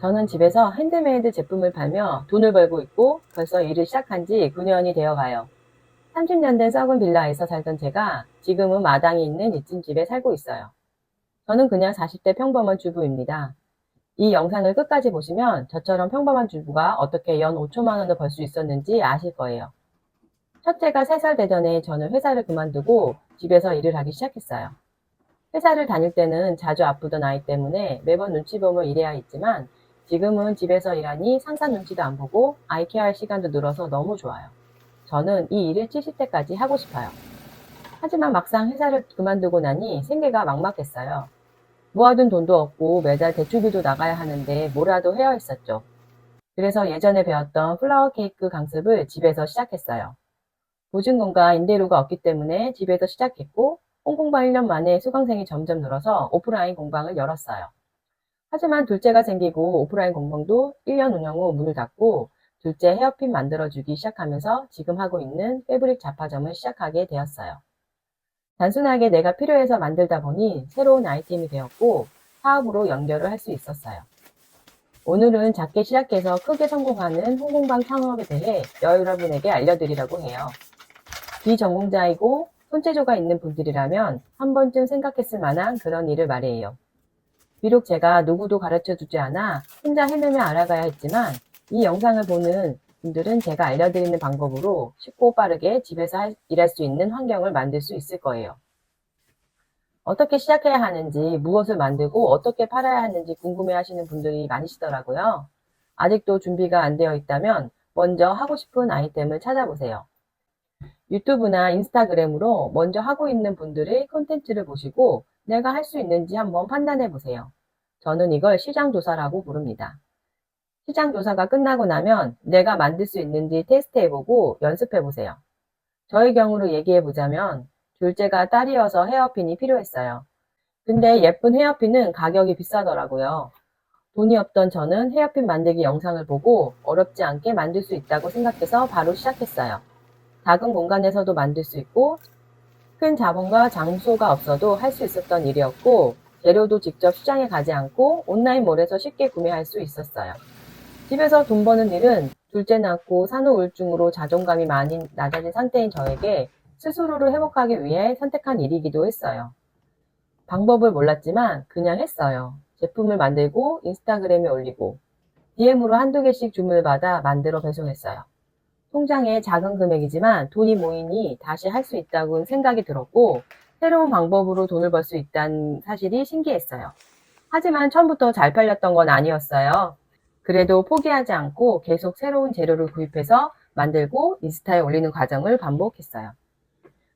저는 집에서 핸드메이드 제품을 팔며 돈을 벌고 있고 벌써 일을 시작한 지 9년이 되어 가요. 30년 된 썩은 빌라에서 살던 제가 지금은 마당이 있는 2층 집에 살고 있어요. 저는 그냥 40대 평범한 주부입니다. 이 영상을 끝까지 보시면 저처럼 평범한 주부가 어떻게 연 5천만 원을 벌 수 있었는지 아실 거예요. 첫째가 3살 되전에 저는 회사를 그만두고 집에서 일을 하기 시작했어요. 회사를 다닐 때는 자주 아프던 아이 때문에 매번 눈치 보며 일해야 했지만 지금은 집에서 일하니 상사 눈치도 안 보고 아이 케어할 시간도 늘어서 너무 좋아요. 저는 이 일을 70대까지 하고 싶어요. 하지만 막상 회사를 그만두고 나니 생계가 막막했어요. 모아둔 돈도 없고 매달 대출비도 나가야 하는데 뭐라도 해야 했었죠. 그래서 예전에 배웠던 플라워 케이크 강습을 집에서 시작했어요. 보증금과 임대료가 없기 때문에 집에서 시작했고 홍콩방 1년 만에 수강생이 점점 늘어서 오프라인 공방을 열었어요. 하지만 둘째가 생기고 오프라인 공방도 1년 운영 후 문을 닫고 둘째 헤어핀 만들어주기 시작하면서 지금 하고 있는 패브릭 잡화점을 시작하게 되었어요. 단순하게 내가 필요해서 만들다 보니 새로운 아이템이 되었고 사업으로 연결을 할 수 있었어요. 오늘은 작게 시작해서 크게 성공하는 홍콩방 창업에 대해 여러분에게 알려드리려고 해요. 비전공자이고 손재주가 있는 분들이라면 한 번쯤 생각했을 만한 그런 일을 말이에요. 비록 제가 누구도 가르쳐주지 않아 혼자 헤매며 알아가야 했지만 이 영상을 보는 분들은 제가 알려드리는 방법으로 쉽고 빠르게 집에서 일할 수 있는 환경을 만들 수 있을 거예요. 어떻게 시작해야 하는지, 무엇을 만들고 어떻게 팔아야 하는지 궁금해 하시는 분들이 많으시더라고요. 아직도 준비가 안 되어 있다면 먼저 하고 싶은 아이템을 찾아보세요. 유튜브나 인스타그램으로 먼저 하고 있는 분들의 콘텐츠를 보시고 내가 할 수 있는지 한번 판단해 보세요. 저는 이걸 시장조사라고 부릅니다. 시장조사가 끝나고 나면 내가 만들 수 있는지 테스트해보고 연습해보세요. 저의 경우로 얘기해보자면 둘째가 딸이어서 헤어핀이 필요했어요. 근데 예쁜 헤어핀은 가격이 비싸더라고요. 돈이 없던 저는 헤어핀 만들기 영상을 보고 어렵지 않게 만들 수 있다고 생각해서 바로 시작했어요. 작은 공간에서도 만들 수 있고 큰 자본과 장소가 없어도 할 수 있었던 일이었고 재료도 직접 시장에 가지 않고 온라인몰에서 쉽게 구매할 수 있었어요. 집에서 돈 버는 일은 둘째 낳고 산후 우울증으로 자존감이 많이 낮아진 상태인 저에게 스스로를 회복하기 위해 선택한 일이기도 했어요. 방법을 몰랐지만 그냥 했어요. 제품을 만들고 인스타그램에 올리고 DM으로 한두 개씩 주문을 받아 만들어 배송했어요. 통장에 작은 금액이지만 돈이 모이니 다시 할 수 있다고 생각이 들었고 새로운 방법으로 돈을 벌 수 있다는 사실이 신기했어요. 하지만 처음부터 잘 팔렸던 건 아니었어요. 그래도 포기하지 않고 계속 새로운 재료를 구입해서 만들고 인스타에 올리는 과정을 반복했어요.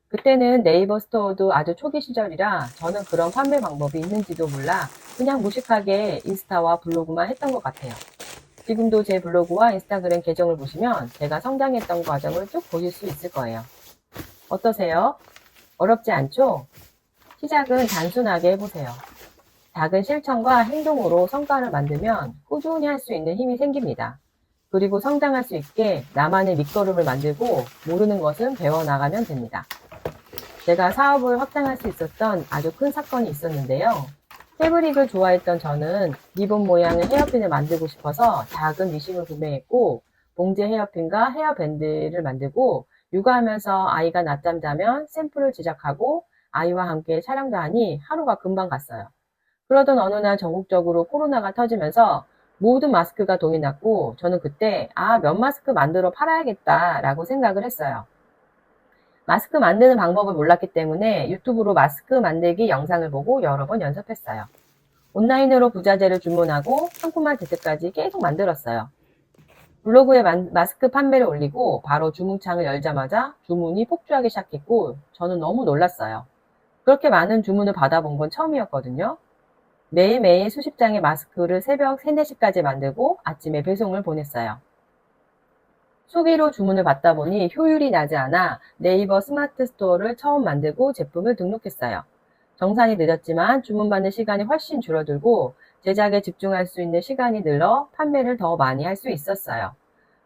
그때는 네이버 스토어도 아주 초기 시절이라 저는 그런 판매 방법이 있는지도 몰라 그냥 무식하게 인스타와 블로그만 했던 것 같아요. 지금도 제 블로그와 인스타그램 계정을 보시면 제가 성장했던 과정을 쭉 보실 수 있을 거예요. 어떠세요? 어렵지 않죠? 시작은 단순하게 해보세요. 작은 실천과 행동으로 성과를 만들면 꾸준히 할 수 있는 힘이 생깁니다. 그리고 성장할 수 있게 나만의 밑거름을 만들고 모르는 것은 배워나가면 됩니다. 제가 사업을 확장할 수 있었던 아주 큰 사건이 있었는데요. 패브릭을 좋아했던 저는 리본 모양의 헤어핀을 만들고 싶어서 작은 미싱을 구매했고 봉제 헤어핀과 헤어밴드를 만들고 육아하면서 아이가 낮잠 자면 샘플을 제작하고 아이와 함께 촬영도 하니 하루가 금방 갔어요. 그러던 어느 날 전국적으로 코로나가 터지면서 모든 마스크가 돈이 났고 저는 그때 면 마스크 만들어 팔아야겠다 라고 생각을 했어요. 마스크 만드는 방법을 몰랐기 때문에 유튜브로 마스크 만들기 영상을 보고 여러 번 연습했어요. 온라인으로 부자재를 주문하고 상품화 될 때까지 계속 만들었어요. 블로그에 마스크 판매를 올리고 바로 주문창을 열자마자 주문이 폭주하기 시작했고 저는 너무 놀랐어요. 그렇게 많은 주문을 받아본 건 처음이었거든요. 매일매일 수십 장의 마스크를 새벽 3, 4시까지 만들고 아침에 배송을 보냈어요. 수기로 주문을 받다 보니 효율이 나지 않아 네이버 스마트 스토어를 처음 만들고 제품을 등록했어요. 정산이 늦었지만 주문받는 시간이 훨씬 줄어들고 제작에 집중할 수 있는 시간이 늘어 판매를 더 많이 할 수 있었어요.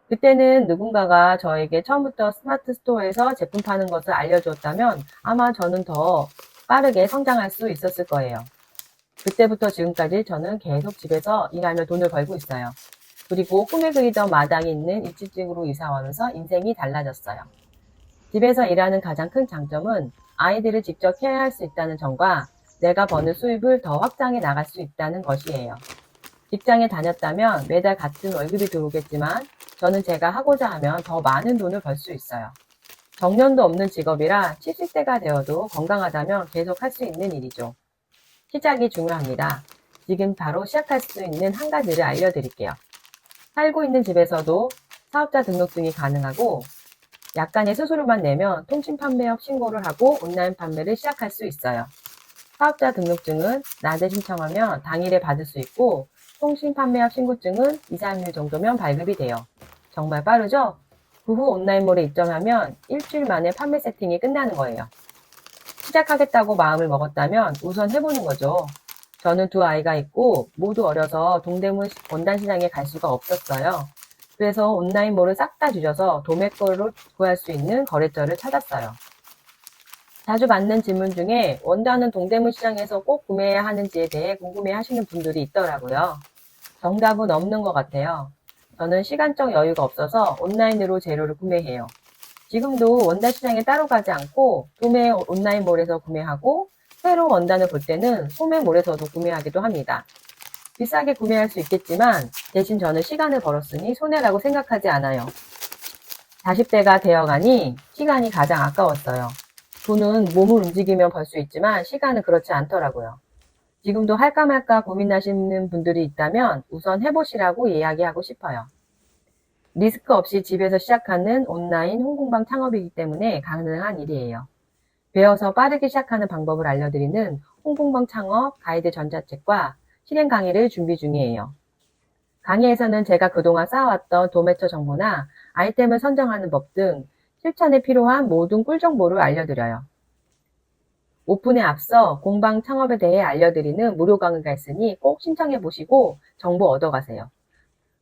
그때는 누군가가 저에게 처음부터 스마트 스토어에서 제품 파는 것을 알려주었다면 아마 저는 더 빠르게 성장할 수 있었을 거예요. 그때부터 지금까지 저는 계속 집에서 일하며 돈을 벌고 있어요. 그리고 꿈에 그리던 마당이 있는 입주직으로 이사하면서 인생이 달라졌어요. 집에서 일하는 가장 큰 장점은 아이들을 직접 케어할 수 있다는 점과 내가 버는 수입을 더 확장해 나갈 수 있다는 것이에요. 직장에 다녔다면 매달 같은 월급이 들어오겠지만 저는 제가 하고자 하면 더 많은 돈을 벌 수 있어요. 정년도 없는 직업이라 70세가 되어도 건강하다면 계속 할 수 있는 일이죠. 시작이 중요합니다. 지금 바로 시작할 수 있는 한 가지를 알려드릴게요. 살고 있는 집에서도 사업자 등록증이 가능하고 약간의 수수료만 내면 통신 판매업 신고를 하고 온라인 판매를 시작할 수 있어요. 사업자 등록증은 낮에 신청하면 당일에 받을 수 있고 통신 판매업 신고증은 2, 3일 정도면 발급이 돼요. 정말 빠르죠? 그 후 온라인몰에 입점하면 일주일 만에 판매 세팅이 끝나는 거예요. 시작하겠다고 마음을 먹었다면 우선 해보는 거죠. 저는 두 아이가 있고 모두 어려서 동대문 원단시장에 갈 수가 없었어요. 그래서 온라인몰을 싹 다 뒤져서 도매가로 구할 수 있는 거래처를 찾았어요. 자주 받는 질문 중에 원단은 동대문 시장에서 꼭 구매해야 하는지에 대해 궁금해 하시는 분들이 있더라고요. 정답은 없는 것 같아요. 저는 시간적 여유가 없어서 온라인으로 재료를 구매해요. 지금도 원단 시장에 따로 가지 않고 도매 온라인몰에서 구매하고 새로운 원단을 볼 때는 소매몰에서도 구매하기도 합니다. 비싸게 구매할 수 있겠지만 대신 저는 시간을 벌었으니 손해라고 생각하지 않아요. 40대가 되어가니 시간이 가장 아까웠어요. 돈은 몸을 움직이면 벌 수 있지만 시간은 그렇지 않더라고요. 지금도 할까 말까 고민하시는 분들이 있다면 우선 해보시라고 이야기하고 싶어요. 리스크 없이 집에서 시작하는 온라인 홍콩방 창업이기 때문에 가능한 일이에요. 배워서 빠르게 시작하는 방법을 알려드리는 홍콩방 창업 가이드 전자책과 실행 강의를 준비 중이에요. 강의에서는 제가 그동안 쌓아왔던 도매처 정보나 아이템을 선정하는 법 등 실천에 필요한 모든 꿀 정보를 알려드려요. 오픈에 앞서 공방 창업에 대해 알려드리는 무료 강의가 있으니 꼭 신청해 보시고 정보 얻어가세요.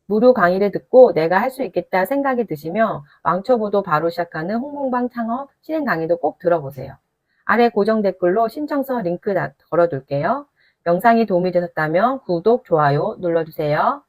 무료 강의를 듣고 내가 할 수 있겠다 생각이 드시면 왕초보도 바로 시작하는 홍콩방 창업 실행 강의도 꼭 들어보세요. 아래 고정 댓글로 신청서 링크 걸어둘게요. 영상이 도움이 되셨다면 구독, 좋아요 눌러주세요.